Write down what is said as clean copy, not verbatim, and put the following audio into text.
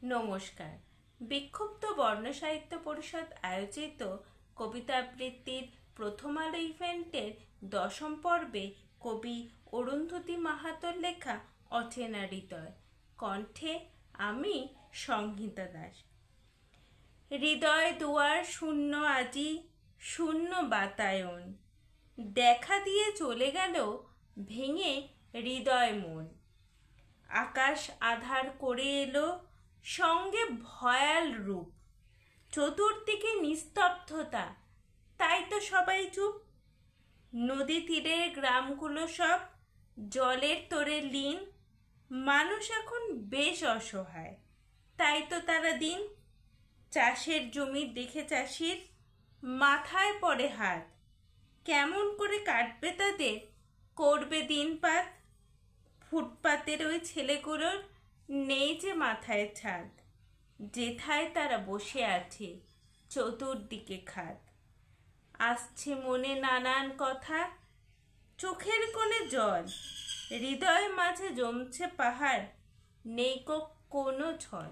নমস্কার। বিক্ষুব্ধ বর্ণ সাহিত্য পরিষদ আয়োজিত কবিতা আবৃত্তির প্রথম আলো ইভেন্টের 10ম পর্বে কবি অরুন্ধতী মাহাতোর লেখা অচেনা হৃদয় কণ্ঠে আমি সংহিতা দাস। হৃদয় দুয়ার শূন্য আজি, শূন্য বাতায়ন, দেখা দিয়ে চলে গেল ভেঙে হৃদয় মন। আকাশ আধার করে এলো, সঙ্গে ভয়াল রূপ, চতুর্দিকে নিস্তব্ধতা, তাই তো সবাই চুপ। নদী তীরের গ্রামগুলো সব জলের তোরে লীন, মানুষ এখন বেশ অসহায়, তাই তো তারা দিন। চাষের জমি দেখে চাষির মাথায় পড়ে হাত, কেমন করে কাটবে তাদের, করবে দিনপাত। ফুটপাতের ওই ছেলেগুলোর নেই যে মাথায় ছাদ, যেথায় তারা বসে আছে চতুর্দিকে খাদ। আসছে মনে নানান কথা, চোখের কোণে জল, হৃদয় মাঝে জমছে পাহাড়, নেই কোনো ছল।